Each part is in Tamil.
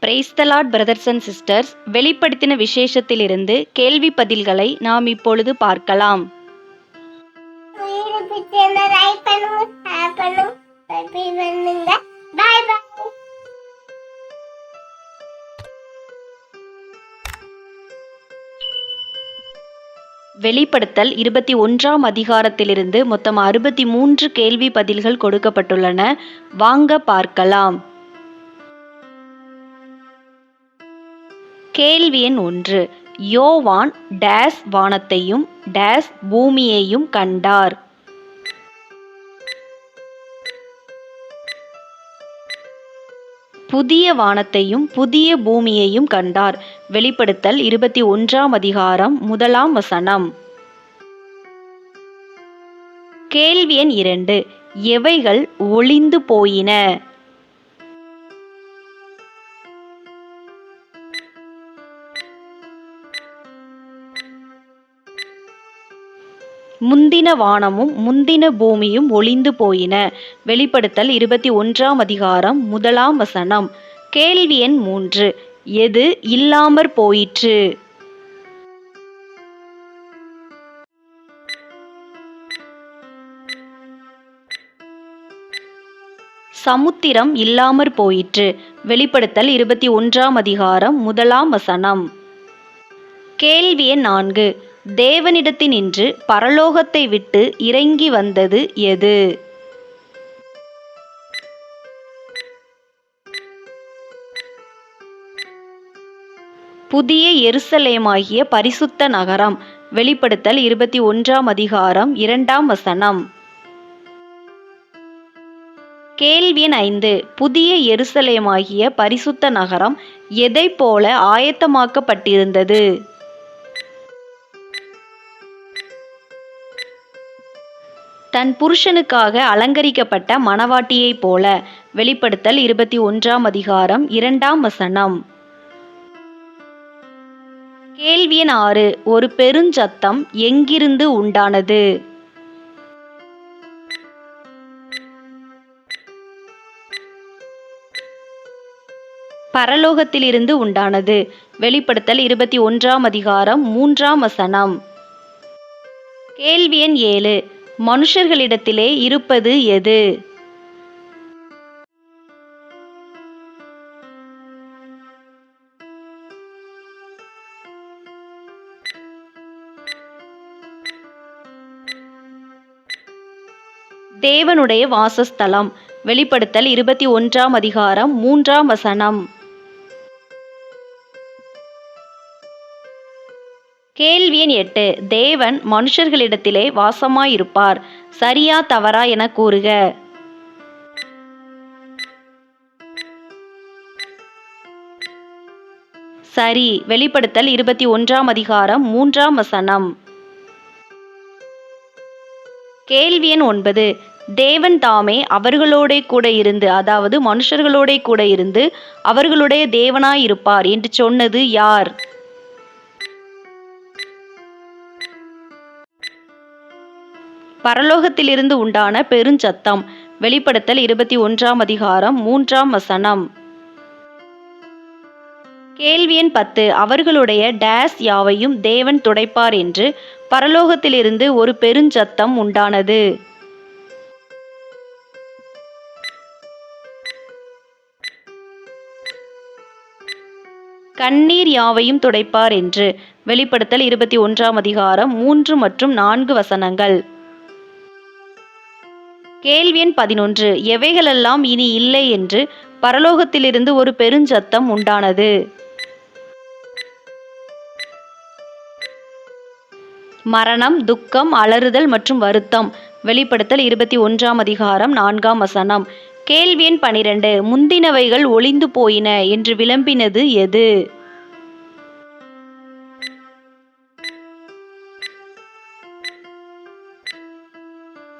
Praise the Lord brothers and sisters. வெளிப்படுத்தின விசேஷத்திலிருந்து கேள்வி பதில்களை நாம் இப்பொழுது பார்க்கலாம். வெளிப்படுத்தல் 21ஆம் அதிகாரத்திலிருந்து மொத்தம் 63 கேள்வி பதில்கள் கொடுக்கப்பட்டுள்ளன. வாங்க பார்க்கலாம். கேள்வி எண் 1. யோவான் டேஸ் வானத்தையும் டேஸ் பூமியையும் கண்டார். புதிய வானத்தையும் புதிய பூமியையும் கண்டார். வெளிப்படுத்தல் 21ஆம் அதிகாரம் 1ஆம் வசனம். கேள்வி எண் 2. எவைகள் ஒளிந்து போயின? முந்தின வானமும் முந்தின பூமியும் ஒளிந்து போயின. வெளிப்படுத்தல் 21ஆம் அதிகாரம் 1ஆம் வசனம். கேள்வி எண் 3. எது இல்லாமற் போயிற்று? சமுத்திரம் இல்லாமற் போயிற்று. வெளிப்படுத்தல் 21ஆம் அதிகாரம் 1ஆம் வசனம். கேள்வி எண் 4. தேவனிடத்தினின்று பரலோகத்தை விட்டு இறங்கி வந்தது எது? புதிய எருசலேமாகிய பரிசுத்த நகரம். வெளிப்படுத்தல் 21ஆம் அதிகாரம் 2ஆம் வசனம். கேள்வி எண் 5. புதிய எருசலேமாகிய பரிசுத்த நகரம் எதைப் போல ஆயத்தமாக்கப்பட்டிருந்தது? தன் புருஷனுக்காக அலங்கரிக்கப்பட்ட மணவாட்டியைப் போல. வெளிப்படுத்தல் 21ஆம் அதிகாரம் 2ஆம் வசனம். கேள்வி எண் 6. ஒரு பெருஞ்சத்தம் எங்கிருந்து உண்டானது? பரலோகத்திலிருந்து உண்டானது. வெளிப்படுத்தல் 21ஆம் அதிகாரம் 3ஆம் வசனம். கேள்வி எண் 7. மனுஷர்களிடத்திலே இருப்பது எது? தேவனுடைய வாசஸ்தலம். வெளிப்படுத்தல் 21ஆம் அதிகாரம் 3ஆம் வசனம். கேள்வி எண் 8. தேவன் மனுஷர்களிடத்திலே வாசமாயிருப்பார். சரியா தவறா என கூறுக. சரி. வெளிப்படுத்தல் 21ஆம் அதிகாரம் 3ஆம் வசனம். கேள்வி எண் 9. தேவன் தாமே அவர்களோடே கூட இருந்து, அதாவது மனுஷர்களோடே கூட இருந்து அவர்களுடைய தேவனாயிருப்பார் என்று சொன்னது யார்? பரலோகத்திலிருந்து உண்டான பெருஞ்சத்தம். வெளிப்படுத்தல் 21ஆம் அதிகாரம் 3ஆம் வசனம். கேள்வி எண் 10. அவர்களுடைய டேஸ் யாவையும் தேவன் துடைப்பார் என்று பரலோகத்திலிருந்து ஒரு பெருஞ்சத்தம் உண்டானது. கண்ணீர் யாவையும் துடைப்பார் என்று. வெளிப்படுத்தல் 21ஆம் அதிகாரம் 3 மற்றும் 4 வசனங்கள். கேள்வி எண் 11. எவைகளெல்லாம் இனி இல்லை என்று பரலோகத்திலிருந்து ஒரு பெருஞ்சத்தம் உண்டானது? மரணம், துக்கம், அலறுதல் மற்றும் வருத்தம். வெளிப்படுத்தல் 21ஆம் அதிகாரம் 4ஆம் வசனம். கேள்வி எண் 12. முந்தினவைகள் ஒளிந்து போயின என்று விளம்பினது எது?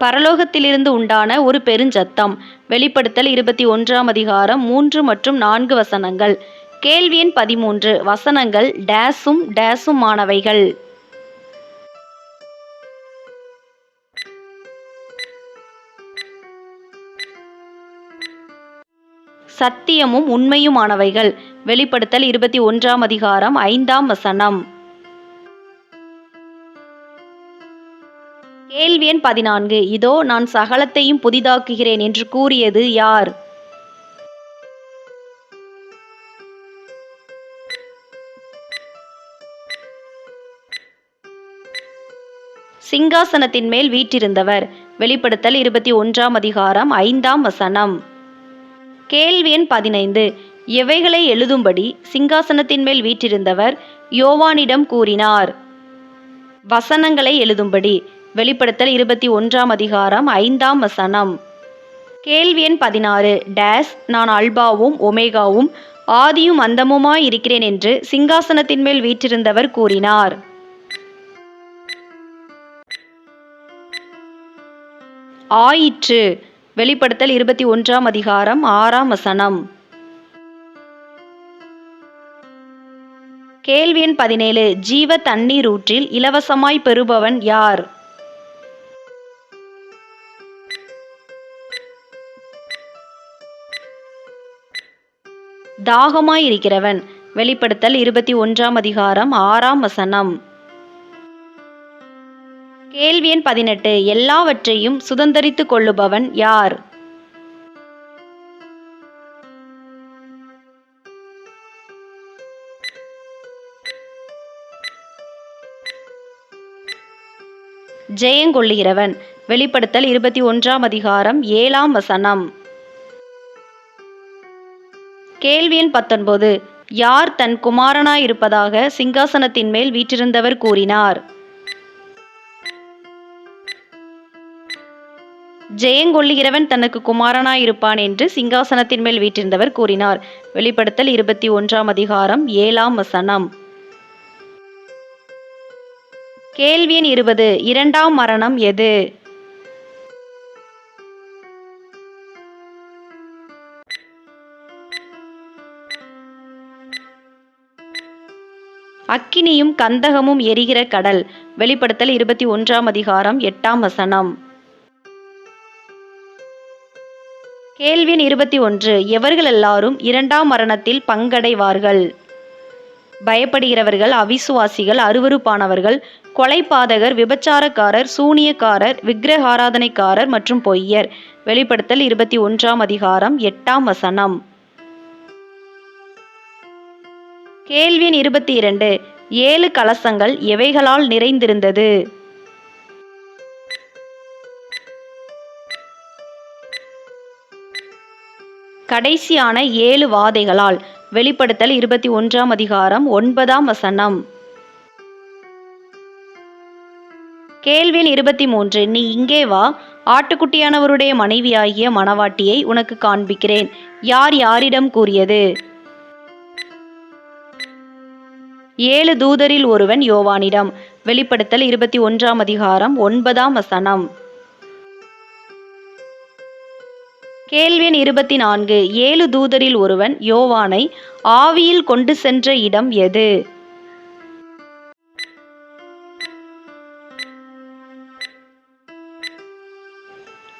பரலோகத்திலிருந்து உண்டான ஒரு பெருஞ்சத்தம். வெளிப்படுத்தல் 21ஆம் அதிகாரம் 3 மற்றும் 4 வசனங்கள். கேள்வி எண் 13. வசனங்கள் டேஸும் டேஸுமானவைகள். சத்தியமும் உண்மையுமானவைகள். வெளிப்படுத்தல் 21ஆம் அதிகாரம் 5ஆம் வசனம். கேள்வி எண் 14. இதோ நான் சகலத்தையும் புதிதாக்குகிறேன் என்று கூறியது யார்? சிங்காசனத்தின் மேல் வீற்றிருந்தவர். வெளிப்படுத்தல் 21ஆம் அதிகாரம் 5ஆம் வசனம். கேள்வி எண் 15. எவைகளை எழுதும்படி சிங்காசனத்தின் மேல் வீற்றிருந்தவர் யோவானிடம் கூறினார்? வசனங்களை எழுதும்படி. வெளிப்படுத்தல் 21ஆம் அதிகாரம் 5ஆம் வசனம். கேள்வி எண் 16. டேஸ் நான் அல்பாவும் ஒமேகாவும் ஆதியும் அந்தமுமாயிருக்கிறேன் என்று சிங்காசனத்தின் மேல் வீற்றிருந்தவர் கூறினார்? ஆயிற்று. வெளிப்படுத்தல் 21ஆம் அதிகாரம் 6ஆம் வசனம். கேள்வி எண் 17. ஜீவ தண்ணீர் ஊற்றில் இலவசமாய் பெறுபவன் யார்? தாகமாயிருக்கிறவன். வெளிப்படுத்தல் 21ஆம் அதிகாரம் 6ஆம் வசனம். கேள்வி எண் 18. எல்லாவற்றையும் சுதந்தரித்துக் கொள்ளுபவன் யார்? ஜெயங்கொள்ளுகிறவன். வெளிப்படுத்தல் 21ஆம் அதிகாரம் 7ஆம் வசனம். கேள்வி எண் 19. யார் தன் குமாரனாயிருப்பதாக சிங்காசனத்தின் மேல் வீற்றிருந்தவர் கூறினார்? ஜெயங்கொள்ளுகிறவன் தனக்கு குமாரனாயிருப்பான் என்று சிங்காசனத்தின் மேல் வீற்றிருந்தவர் கூறினார். வெளிப்படுத்தல் 21ஆம் அதிகாரம் 7ஆம் வசனம். கேள்வி எண் 20. இரண்டாம் மரணம் எது? அக்கினியும் கந்தகமும் எரிகிற கடல். வெளிப்படுத்தல் 21ஆம் அதிகாரம் 8ஆம் வசனம். கேள்வி எண் 21. எவர்கள் எல்லாரும் இரண்டாம் மரணத்தில் பங்கடைவார்கள்? பயப்படுகிறவர்கள், அவிசுவாசிகள், அருவருப்பானவர்கள், கொலைபாதகர், விபச்சாரக்காரர், சூனியக்காரர், விக்கிரகாராதனைக்காரர் மற்றும் பொய்யர். வெளிப்படுத்தல் 21ஆம் அதிகாரம் 8ஆம் வசனம். கேள்வி எண் 22. 7 கலசங்கள் எவைகளால் நிறைந்திருந்தது? கடைசியான 7 வாதைகளால். வெளிப்படுத்தல் 21ஆம் அதிகாரம் 9ஆம் வசனம். கேள்வி எண் 23. நீ இங்கே வா, ஆட்டுக்குட்டியானவருடைய மனைவியாகிய மணவாட்டியை உனக்கு காண்பிக்கிறேன். யார் யாரிடம் கூறியது? 7 தூதரில் ஒருவன் யோவானிடம். வெளிப்படுத்தல் 21ஆம் அதிகாரம் 9ஆம் வசனம். கேள்வி எண் 24. 7 தூதரில் ஒருவன் யோவானை ஆவியில் கொண்டு சென்ற இடம் எது?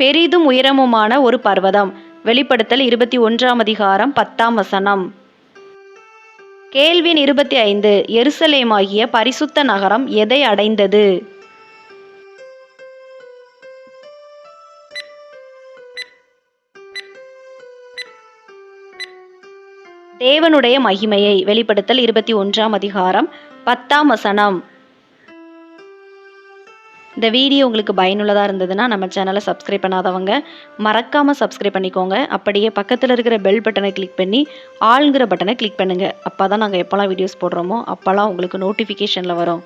பெரிதும் உயரமுமான ஒரு பர்வதம். வெளிப்படுத்தல் 21ஆம் அதிகாரம் 10ஆம் வசனம். கேள்வி எண் 25. எருசலேமாகிய பரிசுத்த நகரம் எதை அடைந்தது? தேவனுடைய மகிமையை. வெளிப்படுத்தல் 21ஆம் அதிகாரம் 10ஆம் வசனம். இந்த வீடியோ உங்களுக்கு பயனுள்ளதாக இருந்ததுன்னா நம்ம சேனலை சப்ஸ்கிரைப் பண்ணாதவங்க மறக்காமல் சப்ஸ்கிரைப் பண்ணிக்கோங்க. அப்படியே பக்கத்தில் இருக்கிற பெல் பட்டனை கிளிக் பண்ணி ஆளுங்கிற பட்டனை கிளிக் பண்ணுங்கள். அப்போ தான் நாங்கள் எப்போல்லாம் வீடியோஸ் போடுறோமோ அப்போல்லாம் உங்களுக்கு நோட்டிஃபிகேஷனில் வரும்.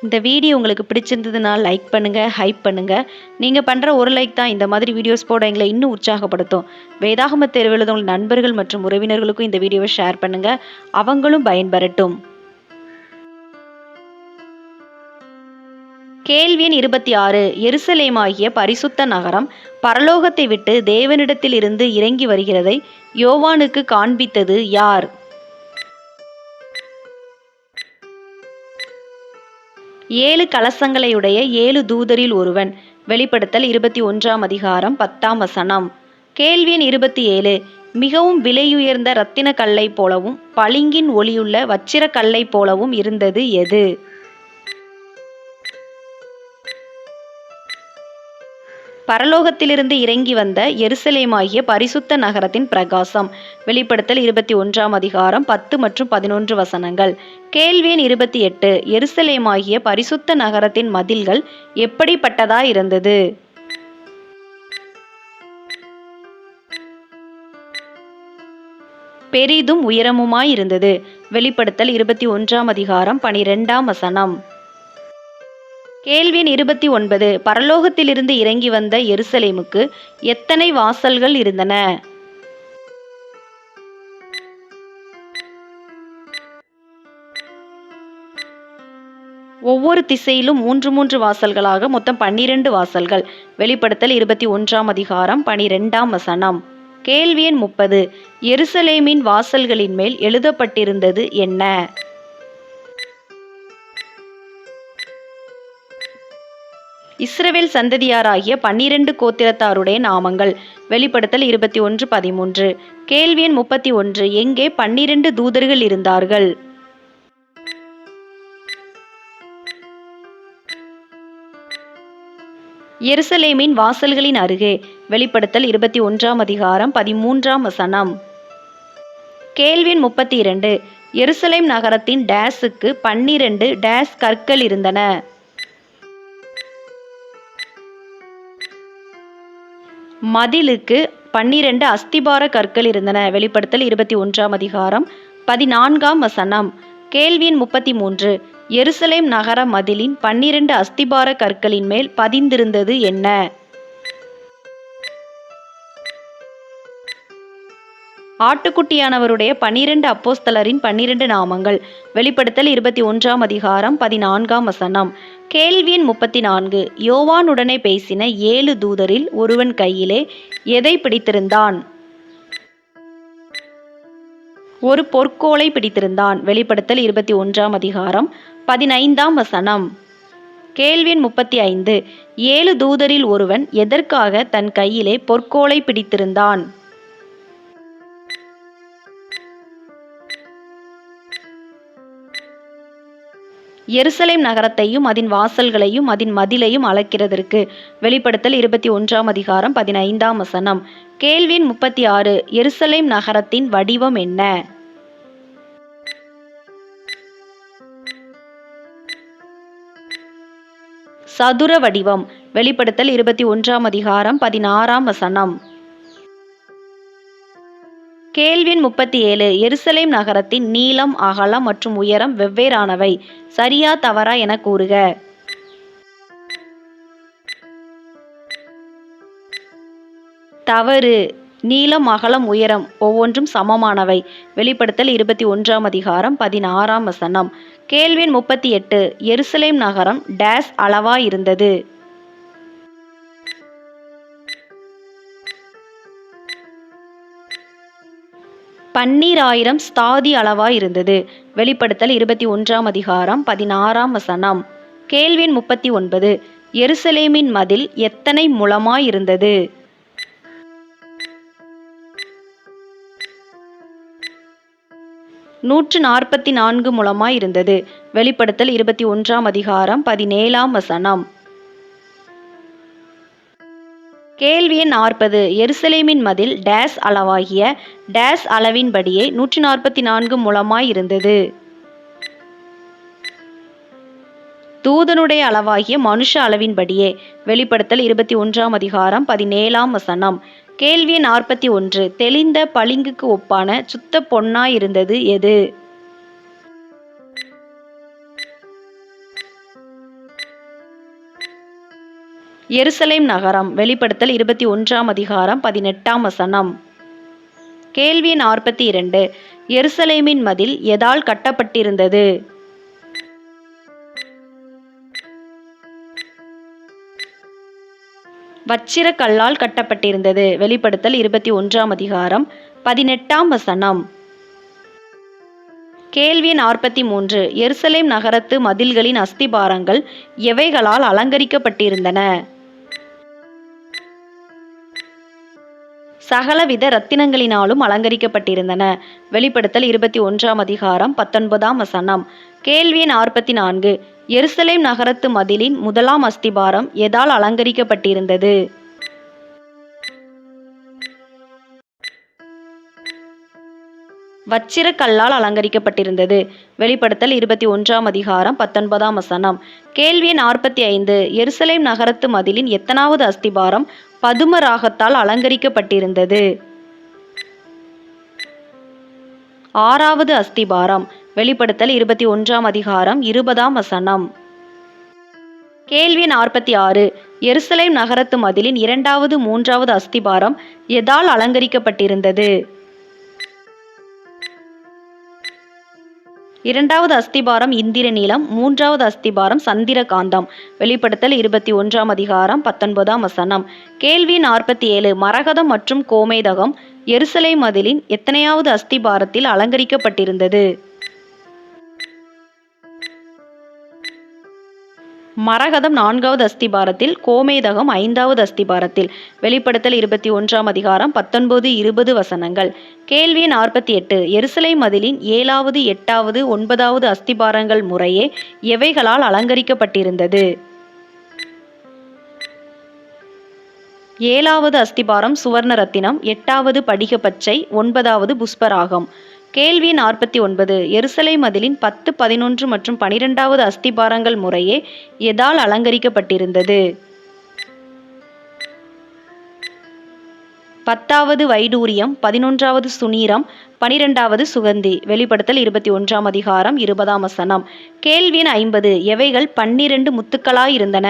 இந்த வீடியோ உங்களுக்கு பிடிச்சிருந்ததுன்னா லைக் பண்ணுங்கள், ஹைப் பண்ணுங்கள். நீங்கள் பண்ணுற ஒரு லைக் தான் இந்த மாதிரி வீடியோஸ் போட எங்களை இன்னும் உற்சாகப்படுத்தும். வேதாகம தேர்வு எழுத உங்கள் நண்பர்கள் மற்றும் உறவினர்களுக்கும் இந்த வீடியோவை ஷேர் பண்ணுங்கள். அவங்களும் பயன்பெறட்டும். கேள்வி எண் 26. எருசலேமாகிய பரிசுத்த நகரம் பரலோகத்தை விட்டு தேவனிடத்தில் இருந்து இறங்கி வருகிறதை யோவானுக்கு காண்பித்தது யார்? ஏழு கலசங்களையுடைய 7 தூதரில் ஒருவன். வெளிப்படுத்தல் 21ஆம் அதிகாரம் 10ஆம் வசனம். கேள்வி எண் 27. மிகவும் விலையுயர்ந்த இரத்தின கல்லை போலவும் பளிங்கின் ஒளியுள்ள வச்சிர கல்லை போலவும் இருந்தது எது? பரலோகத்திலிருந்து இறங்கி வந்த எருசலேமாகிய பரிசுத்த நகரத்தின் பிரகாசம். வெளிப்படுத்தல் 21ஆம் அதிகாரம் 10 மற்றும் 11 வசனங்கள். கேள்வி எண் 28. எருசலேமாகிய பரிசுத்த நகரத்தின் மதில்கள் எப்படிப்பட்டதாயிருந்தது? பெரிதும் உயரமுமாயிருந்தது. வெளிப்படுத்தல் 21ஆம் அதிகாரம் 12ஆம் வசனம். கேள்வி எண் 29. பரலோகத்திலிருந்து இறங்கி வந்த எருசலேமுக்கு எத்தனை வாசல்கள் இருந்தன? ஒவ்வொரு திசையிலும் 3 வாசல்களாக மொத்தம் 12 வாசல்கள். வெளிப்படுத்தல் 21ஆம் அதிகாரம் 12ஆம் வசனம். கேள்வி எண் 30. எருசலேமின் வாசல்களின் மேல் எழுதப்பட்டிருந்தது என்ன? இஸ்ரவேல் சந்ததியாராகிய 12 கோத்திரத்தாருடைய நாமங்கள். வெளிப்படுத்தல் 21:13. கேள்வி எண் 31. எங்கே 12 தூதர்கள் இருந்தார்கள்? எருசலேமின் வாசல்களின் அருகே. வெளிப்படுத்தல் 21ஆம் அதிகாரம் 13ஆம் வசனம். கேள்வி எண் 32. எருசலேம் நகரத்தின் டேஸுக்கு 12 டேஸ் கற்கள் இருந்தன. மதிலுக்கு 12 அஸ்திபார கற்கள் இருந்தன. வெளிப்படுத்தல் 21ஆம் அதிகாரம் 14ஆம் வசனம். கேள்வி எண் 33. எருசலேம் நகர மதிலின் 12 அஸ்திபார கற்களின் மேல் பதிந்திருந்தது என்ன? ஆட்டுக்குட்டியானவருடைய 12 அப்போஸ்தலரின் 12 நாமங்கள். வெளிப்படுத்தல் 21ஆம் அதிகாரம் 14ஆம் வசனம். கேள்வி எண் 34. யோவானுடனே பேசின 7 தூதரில் ஒருவன் கையிலே எதை பிடித்திருந்தான்? ஒரு பொற்கோலை பிடித்திருந்தான். வெளிப்படுத்தல் 21ஆம் அதிகாரம் 15ஆம் வசனம். கேள்வி எண் 35. 7 தூதரில் ஒருவன் எதற்காக தன் கையிலே பொற்கோலை பிடித்திருந்தான்? எருசலேம் நகரத்தையும் அதன் வாசல்களையும் அதன் மதிலையும் அளக்கிறதற்கு. வெளிப்படுத்தல் 21ஆம் அதிகாரம் 15ஆம் வசனம். கேள்வி எண் 36. எருசலேம் நகரத்தின் வடிவம் என்ன? சதுர வடிவம். வெளிப்படுத்தல் 21ஆம் அதிகாரம் 16ஆம் வசனம். கேள்வி எண் 37. எருசலேம் நகரத்தின் நீளம், அகலம் மற்றும் உயரம் வெவ்வேறானவை. சரியா தவறா என கூறுக. தவறு. நீளம், அகலம், உயரம் ஒவ்வொன்றும் சமமானவை. வெளிப்படுத்தல் 21ஆம் அதிகாரம் 16ஆம் வசனம். கேள்வி எண் 38. எருசலேம் நகரம் டேஸ் அளவா இருந்தது? பன்னீராயிரம் ஸ்தாதி அளவாய் இருந்தது. வெளிப்படுத்தல் 21ஆம் அதிகாரம் 16ஆம் வசனம். கேள்வி எண் 39. எருசலேமின் மதில் எத்தனை முழமாய் இருந்தது? நூற்று 44 முழமாய் இருந்தது. வெளிப்படுத்தல் 21ஆம் அதிகாரம் 17ஆம் வசனம். கேள்வி எண் 40. எருசலேமின் மதில் டேஸ் அளவாகிய டேஸ் அளவின்படியே 144 முழமாய் இருந்தது. தூதனுடைய அளவாகிய மனுஷ அளவின்படியே. வெளிப்படுத்தல் 21ஆம் அதிகாரம் 17ஆம் வசனம். கேள்வி எண் 41. தெளிந்த பளிங்குக்கு ஒப்பான சுத்த பொன்னாய் இருந்தது எது? எருசலேம் நகரம். வெளிப்படுத்தல் 21ஆம் அதிகாரம் 18ஆம் வசனம். கேள்வி எண் 42. எருசலேமின் மதில் எதால் கட்டப்பட்டிருந்தது? வச்சிர கல்லால் கட்டப்பட்டிருந்தது. வெளிப்படுத்தல் 21ஆம் அதிகாரம் 18ஆம் வசனம். கேள்வி 43. எருசலேம் நகரத்து மதில்களின் அஸ்திபாரங்கள் எவைகளால் அலங்கரிக்கப்பட்டிருந்தன? சகலவித ரத்தினங்களினாலும் அலங்கரிக்கப்பட்டிருந்தன. வெளிப்படுத்தல் 21ஆம் அதிகாரம் 19ஆம் வசனம். கேள்வி 44. எருசலேம் நகரத்து மதிலின் முதலாம் அஸ்திபாரம் எதால் அலங்கரிக்கப்பட்டிருந்தது? வச்சிரக் கல்லால் அலங்கரிக்கப்பட்டிருந்தது. வெளிப்படுத்தல் 21ஆம் அதிகாரம் 19ஆம் வசனம். கேள்வி 45. எருசலேம் நகரத்து மதிலின் எத்தனாவது அஸ்திபாரம் பதும ராகத்தால் அலங்கரிக்கப்பட்டிருந்தது? 6வது அஸ்திபாரம். வெளிப்படுத்தல் 21ஆம் அதிகாரம் 20ஆம் வசனம். கேள்வி 46. எருசலேம் நகரத்து மதிலின் 2வது 3வது அஸ்திபாரம் எதால் அலங்கரிக்கப்பட்டிருந்தது? 2வது அஸ்திபாரம் இந்திர நீலம், 3வது அஸ்திபாரம் சந்திர காந்தம். வெளிப்படுத்தல் 21ஆம் அதிகாரம் 19ஆம் வசனம். கேள்வி 47. மரகதம் மற்றும் கோமேதகம் எருசலேம் மதிலின் எத்தனையாவது அஸ்திபாரத்தில் அலங்கரிக்கப்பட்டிருந்தது? மரகதம் 4வது அஸ்திபாரத்தில், கோமேதகம் 5வது அஸ்திபாரத்தில். வெளிப்படுத்தல் 21ஆம் அதிகாரம் 19-20 வசனங்கள். கேள்வி 48. எருசலேம் மதிலின் 7வது 8வது 9வது அஸ்திபாரங்கள் முறையே எவைகளால் அலங்கரிக்கப்பட்டிருந்தது? 7வது அஸ்திபாரம் சுவர்ண ரத்தினம், 8வது படிக பச்சை, 9வது புஷ்பராகம். கேள்வி 49. எருசலேம் மதிலின் 10, 11 மற்றும் 12வது அஸ்திபாரங்கள் முறையே எதால் அலங்கரிக்கப்பட்டிருந்தது? 10வது வைடூரியம், 11வது சுனீரம், 12வது சுகந்தி. வெளிப்படுத்தல் 21ஆம் அதிகாரம் 20ஆம் வசனம். கேள்வி 50. எவைகள் 12 முத்துக்களாயிருந்தன?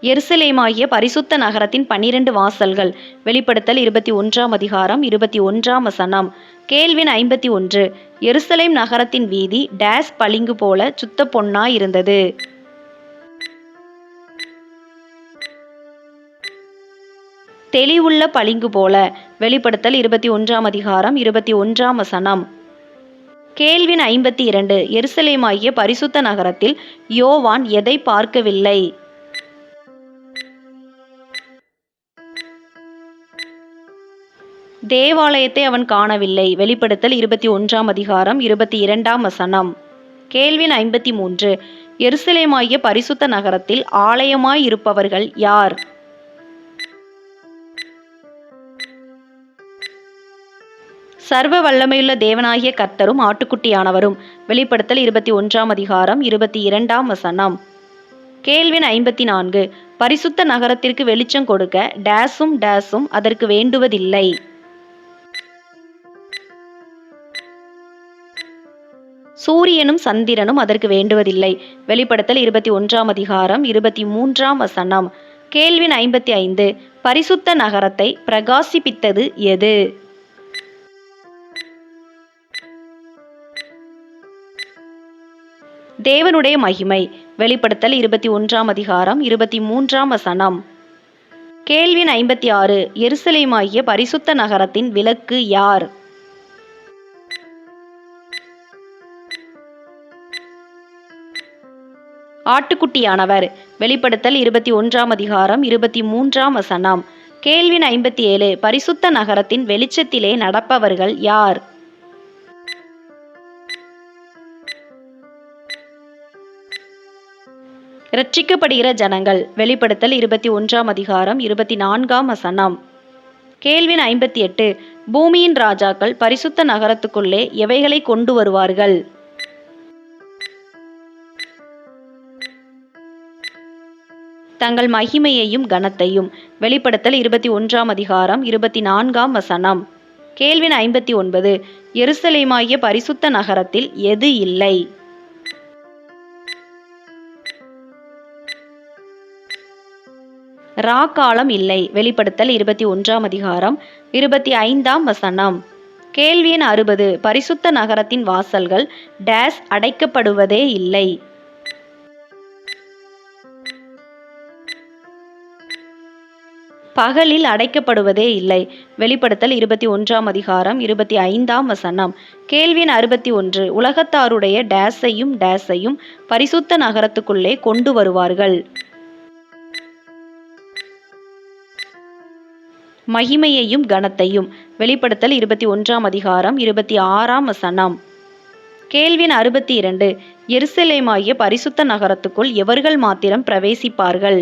எருசலேமாகிய பரிசுத்த நகரத்தின் 12 வாசல்கள். வெளிப்படுத்தல் 21ஆம் அதிகாரம் 21ஆம் வசனம். கேள்வி 51. எருசலேம் நகரத்தின் வீதி டேஸ் பளிங்கு போல சுத்த பொன்னாய் இருந்தது? தெளிவுள்ள பளிங்கு போல. வெளிப்படுத்தல் 21ஆம் அதிகாரம் 21ஆம் வசனம். கேள்வி 52. எருசலேமாகிய பரிசுத்த நகரத்தில் யோவான் எதை பார்க்கவில்லை? தேவாலயத்தை அவன் காணவில்லை. வெளிப்படுத்தல் 21ஆம் அதிகாரம் 22ஆம் வசனம். கேள்வி 53. எருசலேமாகிய பரிசுத்த நகரத்தில் ஆலயமாய் இருப்பவர்கள் யார்? சர்வ வல்லமையுள்ள தேவனாகிய கர்த்தரும் ஆட்டுக்குட்டியானவரும். வெளிப்படுத்தல் 21ஆம் அதிகாரம் 22ஆம் வசனம். கேள்வி 54. பரிசுத்த நகரத்திற்கு வெளிச்சம் கொடுக்க டேஸும் டேஸும் அதற்கு வேண்டுவதில்லை? சூரியனும் சந்திரனும் அதற்கு வேண்டுவதில்லை. வெளிப்படுத்தல் 21ஆம் அதிகாரம் 23ஆம் வசனம். கேள்வி 55. பரிசுத்த நகரத்தை பிரகாசிப்பித்தது எது? தேவனுடைய மகிமை. வெளிப்படுத்தல் 21ஆம் அதிகாரம் 23ஆம் வசனம். கேள்வி 56. எருசலேமாகிய பரிசுத்த நகரத்தின் விளக்கு யார்? ஆட்டுக்குட்டியானவர். வெளிப்படுத்தல் 21ஆம் அதிகாரம் 23ஆம் வசனம். கேள்வி 57. பரிசுத்த நகரத்தின் வெளிச்சத்திலே நடப்பவர்கள் யார்? இரட்சிக்கப்படுகிற ஜனங்கள். வெளிப்படுத்தல் 21ஆம் அதிகாரம் 24ஆம் வசனம். கேள்வி 58. பூமியின் ராஜாக்கள் பரிசுத்த நகரத்துக்குள்ளே எவைகளை கொண்டு வருவார்கள்? தங்கள் மகிமையையும் கனத்தையும். வெளிப்படுத்தல் 21ஆம் அதிகாரம் 24ஆம் வசனம். கேள்வி 59. எருசலேமாகிய பரிசுத்த நகரத்தில் எது இல்லை? ராக்காலம் இல்லை. வெளிப்படுத்தல் 21ஆம் அதிகாரம் 25ஆம் வசனம். கேள்வி 60. பரிசுத்த நகரத்தின் வாசல்கள் டேஸ் அடைக்கப்படுவதே இல்லை? பகலில் அடைக்கப்படுவதே இல்லை. வெளிப்படுத்தல் 21ஆம் அதிகாரம் 25ஆம் வசனம். கேள்வி எண் 61. உலகத்தாருடைய டேஸையும் டேஸையும் பரிசுத்த நகரத்துக்குள்ளே கொண்டு வருவார்கள். மகிமையையும் கனத்தையும். வெளிப்படுத்தல் 21ஆம் அதிகாரம் 26ஆம் வசனம். கேள்வி எண் 62. எருசலேமாகிய பரிசுத்த நகரத்துக்குள் எவர்கள் மாத்திரம் பிரவேசிப்பார்கள்?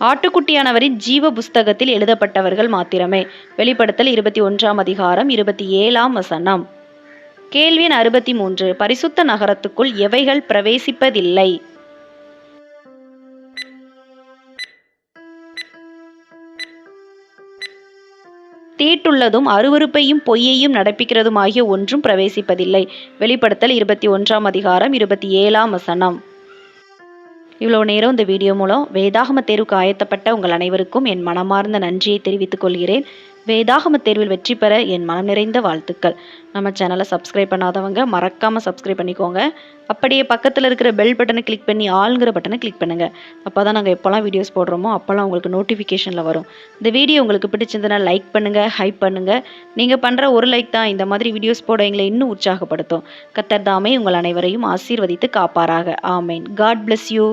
ஆட்டுக்குட்டியானவரின் ஜீவ புஸ்தகத்தில் எழுதப்பட்டவர்கள் மாத்திரமே. வெளிப்படுத்தல் 21ஆம் அதிகாரம் 27ஆம் வசனம். கேள்வி எண் 63. பரிசுத்த நகரத்துக்குள் எவைகள் பிரவேசிப்பதில்லை? தீட்டுள்ளதும் அருவருப்பையும் பொய்யையும் நடப்பிக்கிறதுமாகிய ஒன்றும் பிரவேசிப்பதில்லை. வெளிப்படுத்தல் 21ஆம் அதிகாரம் 27ஆம் வசனம். இவ்வளோ நேரம் இந்த வீடியோ மூலம் வேதாகம தேர்வுக்கு ஆயத்தப்பட்ட உங்கள் அனைவருக்கும் என் மனமார்ந்த நன்றியை தெரிவித்துக் கொள்கிறேன். வேதாகம தேர்வில் வெற்றி பெற என் மனம் நிறைந்த வாழ்த்துக்கள். நம்ம சேனலை சப்ஸ்கிரைப் பண்ணாதவங்க மறக்காமல் சப்ஸ்கிரைப் பண்ணிக்கோங்க. அப்படியே பக்கத்தில் இருக்கிற பெல் பட்டனை கிளிக் பண்ணி ஆளுங்கிற பட்டனை கிளிக் பண்ணுங்கள். அப்போ தான் நாங்கள் எப்போல்லாம் வீடியோஸ் போடுறோமோ அப்போல்லாம் உங்களுக்கு நோட்டிஃபிகேஷனில் வரும். இந்த வீடியோ உங்களுக்கு பிடிச்சிருந்ததுன்னா லைக் பண்ணுங்கள், ஹைப் பண்ணுங்கள். நீங்கள் பண்ணுற ஒரு லைக் தான் இந்த மாதிரி வீடியோஸ் போட எங்களை இன்னும் உற்சாகப்படுத்தும். கர்த்தர் தாமே உங்கள் அனைவரையும் ஆசீர்வதித்து காப்பாராக. ஆமேன். God bless you.